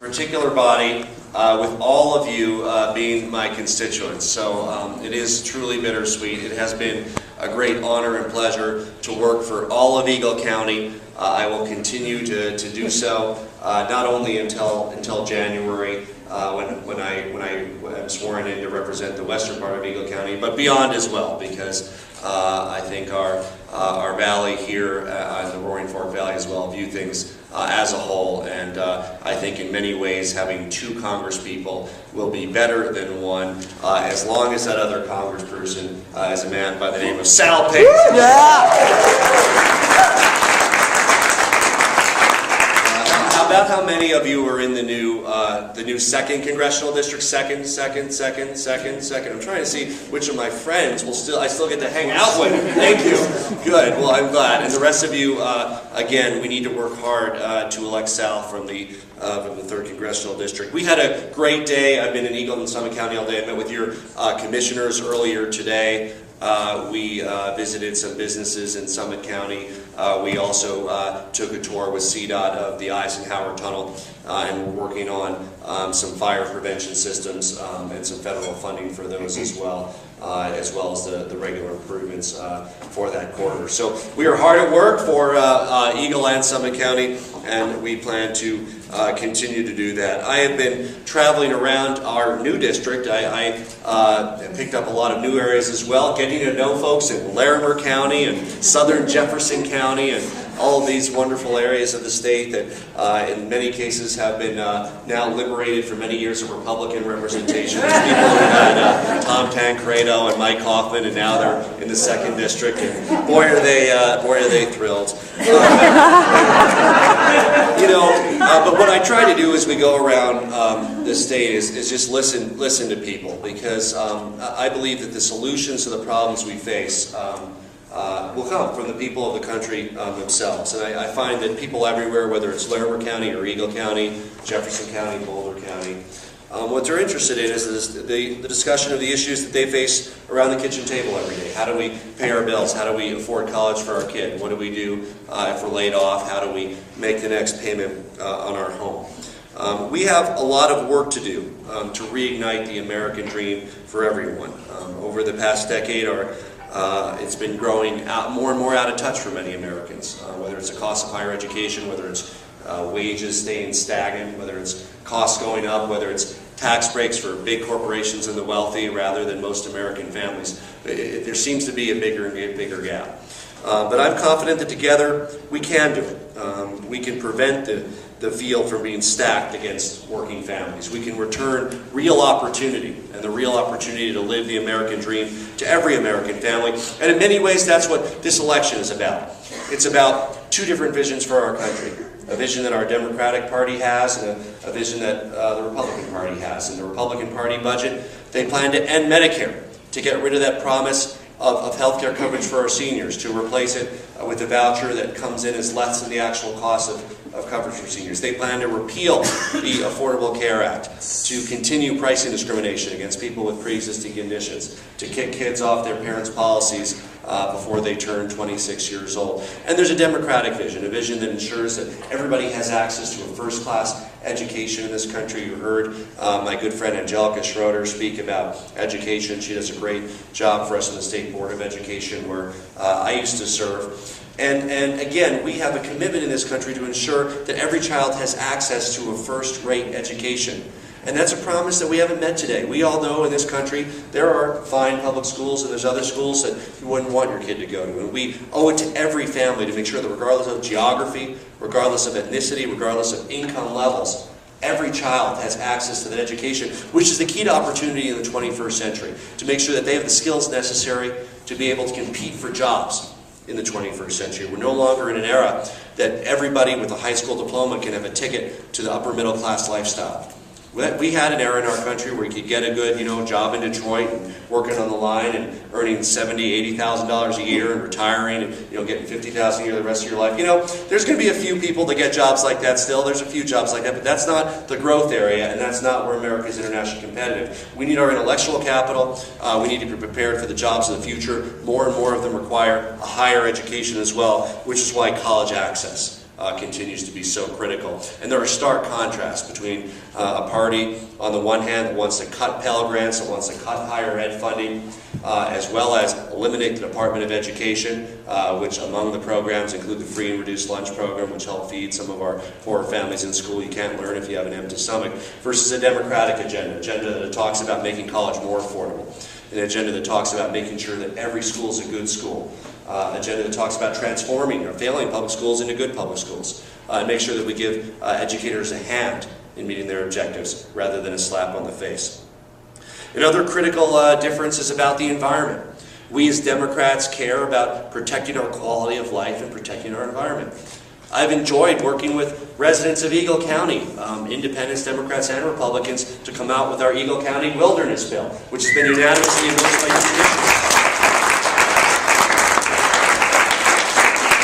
particular body with all of you being my constituents. So it is truly bittersweet. It has been a great honor and pleasure to work for all of Eagle County. I will continue to do so, not only until January when I am sworn in to represent the western part of Eagle County, but beyond as well, because I think our valley here in the Roaring Fork Valley as well view things as a whole, and I think in many ways having two congresspeople will be better than one, as long as that other congressperson is a man by the name of Sal Payne. About how many of you are in the new 2nd congressional district? Second. I'm trying to see which of my friends I still get to hang out with. Thank you. Good. Well, I'm glad. And the rest of you, again, we need to work hard to elect Sal from the 3rd congressional district. We had a great day. I've been in Eagle and Summit County all day. I met with your commissioners earlier today. We visited some businesses in Summit County. We also took a tour with CDOT of the Eisenhower Tunnel, and we're working on some fire prevention systems and some federal funding for those as well as the regular improvements for that corridor. So we are hard at work for Eagle and Summit County, and we plan to continue to do that. I have been traveling around our new district. I picked up a lot of new areas as well, getting to know folks in Larimer County and southern Jefferson County and all of these wonderful areas of the state that in many cases have been now liberated from many years of Republican representation. There's people who had Tom Tancredo and Mike Hoffman, and now they're in the 2nd district, and boy are they thrilled. But what I try to do as we go around the state is just listen to people, because I believe that the solutions to the problems we face will come from the people of the country themselves. And I find that people everywhere, whether it's Larimer County or Eagle County, Jefferson County, Boulder County, what they're interested in is the discussion of the issues that they face around the kitchen table every day. How do we pay our bills? How do we afford college for our kid? What do we do if we're laid off? How do we make the next payment on our home? We have a lot of work to do to reignite the American dream for everyone. Over the past decade, it's been growing more and more out of touch for many Americans, whether it's the cost of higher education, whether it's wages staying stagnant, whether it's costs going up, whether it's tax breaks for big corporations and the wealthy rather than most American families. There seems to be a bigger gap. But I'm confident that together we can do it. We can prevent the field from being stacked against working families. We can return real opportunity, and the real opportunity to live the American dream to every American family. And in many ways, that's what this election is about. It's about two different visions for our country. A vision that our Democratic Party has, and a vision that the Republican Party has. In the Republican Party budget, they plan to end Medicare, to get rid of that promise of health care coverage for our seniors, to replace it with a voucher that comes in as less than the actual cost of coverage for seniors. They plan to repeal the Affordable Care Act, to continue pricing discrimination against people with pre-existing conditions, to kick kids off their parents' policies before they turn 26 years old. And there's a Democratic vision, a vision that ensures that everybody has access to a first-class education in this country. You heard my good friend Angelica Schroeder speak about education. She does a great job for us in the State Board of Education, where I used to serve. And again, we have a commitment in this country to ensure that every child has access to a first-rate education. And that's a promise that we haven't met today. We all know in this country there are fine public schools and there's other schools that you wouldn't want your kid to go to. And we owe it to every family to make sure that regardless of geography, regardless of ethnicity, regardless of income levels, every child has access to that education, which is the key to opportunity in the 21st century, to make sure that they have the skills necessary to be able to compete for jobs in the 21st century. We're no longer in an era that everybody with a high school diploma can have a ticket to the upper middle class lifestyle. We had an era in our country where you could get a good, job in Detroit and working on the line and earning $70,000, $80,000 a year and retiring and getting $50,000 a year the rest of your life. There's going to be a few people that get jobs like that still. There's a few jobs like that, but that's not the growth area, and that's not where America is internationally competitive. We need our intellectual capital. We need to be prepared for the jobs of the future. More and more of them require a higher education as well, which is why college access continues to be so critical. And there are stark contrasts between a party on the one hand that wants to cut Pell Grants, that wants to cut higher ed funding, as well as eliminate the Department of Education, which among the programs include the free and reduced lunch program, which help feed some of our poor families in school. You can't learn if you have an empty stomach, versus a Democratic agenda that talks about making college more affordable, an agenda that talks about making sure that every school is a good school, agenda that talks about transforming our failing public schools into good public schools, and make sure that we give educators a hand in meeting their objectives rather than a slap on the face. Another critical difference is about the environment. We as Democrats care about protecting our quality of life and protecting our environment. I've enjoyed working with residents of Eagle County, independents, Democrats, and Republicans, to come out with our Eagle County Wilderness Bill, which has been unanimously endorsed by your commission.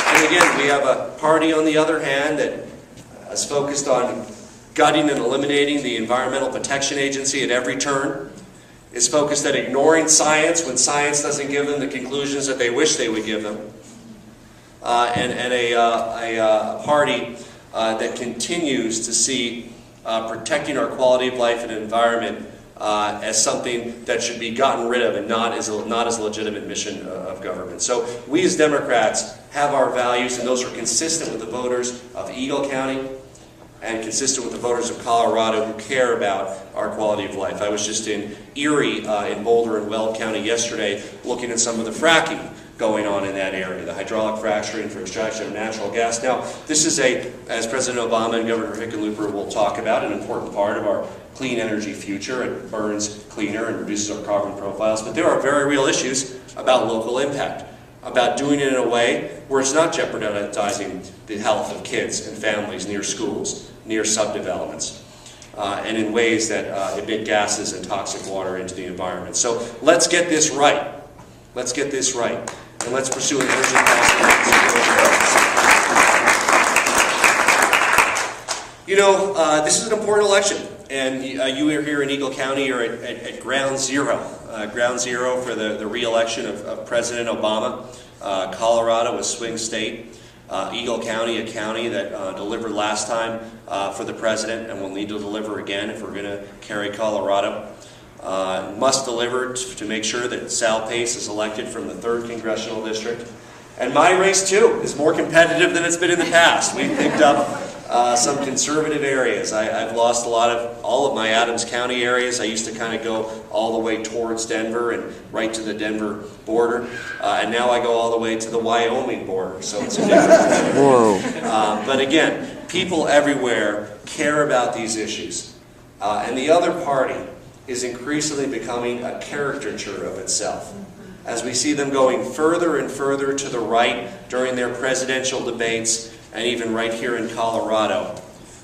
And again, we have a party on the other hand that is focused on gutting and eliminating the Environmental Protection Agency at every turn, is focused at ignoring science when science doesn't give them the conclusions that they wish they would give them, and a party that continues to see protecting our quality of life and environment as something that should be gotten rid of and not as a legitimate mission of government. So we as Democrats have our values, and those are consistent with the voters of Eagle County and consistent with the voters of Colorado who care about our quality of life. I was just in Erie, in Boulder and Weld County yesterday, looking at some of the fracking going on in that area, the hydraulic fracturing for extraction of natural gas. Now, this is as President Obama and Governor Hickenlooper will talk about, an important part of our clean energy future. It burns cleaner and reduces our carbon profiles, but there are very real issues about local impact, about doing it in a way where it's not jeopardizing the health of kids and families near schools, near subdevelopments, and in ways that emit gases and toxic water into the environment. So let's get this right. Let's get this right. And let's pursue an energy policy. You know, this is an important election, and you are here in Eagle County. You're at ground zero for the re-election of President Obama. Colorado, a swing state. Eagle County, a county that delivered last time for the president and will need to deliver again if we're going to carry Colorado. Must deliver to make sure that Sal Pace is elected from the 3rd Congressional District. And my race, too, is more competitive than it's been in the past. We've picked up some conservative areas. I've lost all of my Adams County areas. I used to kind of go all the way towards Denver and right to the Denver border. And now I go all the way to the Wyoming border. So it's a different Whoa. But again, people everywhere care about these issues. And the other party is increasingly becoming a caricature of itself, as we see them going further and further to the right during their presidential debates, and even right here in Colorado,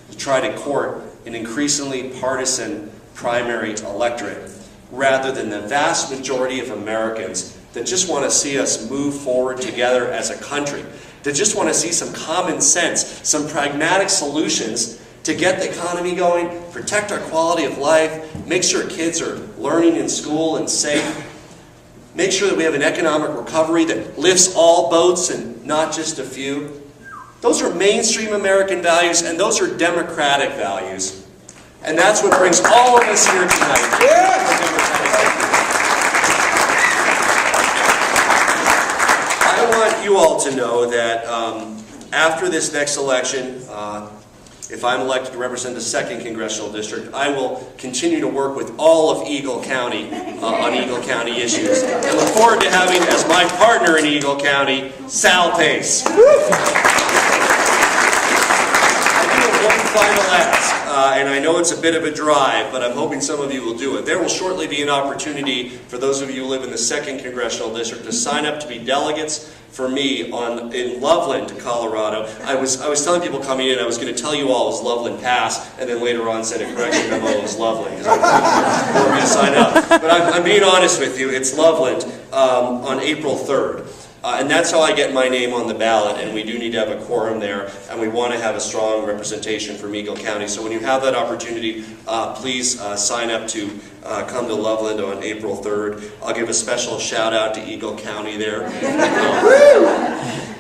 to try to court an increasingly partisan primary electorate, rather than the vast majority of Americans that just want to see us move forward together as a country, that just want to see some common sense, some pragmatic solutions to get the economy going, protect our quality of life, make sure kids are learning in school and safe, make sure that we have an economic recovery that lifts all boats and not just a few. Those are mainstream American values, and those are democratic values. And that's what brings all of us here tonight. I want you all to know that after this next election, if I'm elected to represent the 2nd Congressional District, I will continue to work with all of Eagle County on Eagle County issues. And look forward to having as my partner in Eagle County, Sal Pace. One final ask, and I know it's a bit of a drive, but I'm hoping some of you will do it. There will shortly be an opportunity for those of you who live in the 2nd Congressional District to sign up to be delegates for me in Loveland, Colorado. I was telling people coming in, I was going to tell you all it was Loveland Pass, and then later on said a correction memo, it was Loveland, because I wanted me to sign up. But I'm being honest with you, it's Loveland on April 3rd. And that's how I get my name on the ballot, and we do need to have a quorum there, and we want to have a strong representation from Eagle County. So when you have that opportunity, please sign up to come to Loveland on April 3rd. I'll give a special shout out to Eagle County there.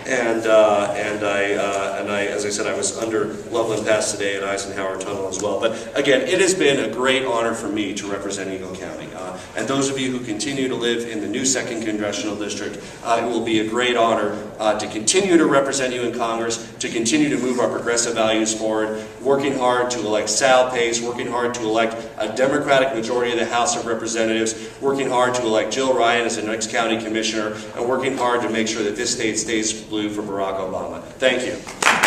And as I said, I was under Loveland Pass today at Eisenhower Tunnel as well. But again, it has been a great honor for me to represent Eagle County. And those of you who continue to live in the new 2nd Congressional District, it will be a great honor to continue to represent you in Congress, to continue to move our progressive values forward, working hard to elect Sal Pace, working hard to elect a Democratic majority of the House of Representatives, working hard to elect Jill Ryan as the next county commissioner, and working hard to make sure that this state stays blue for Barack Obama. Thank you.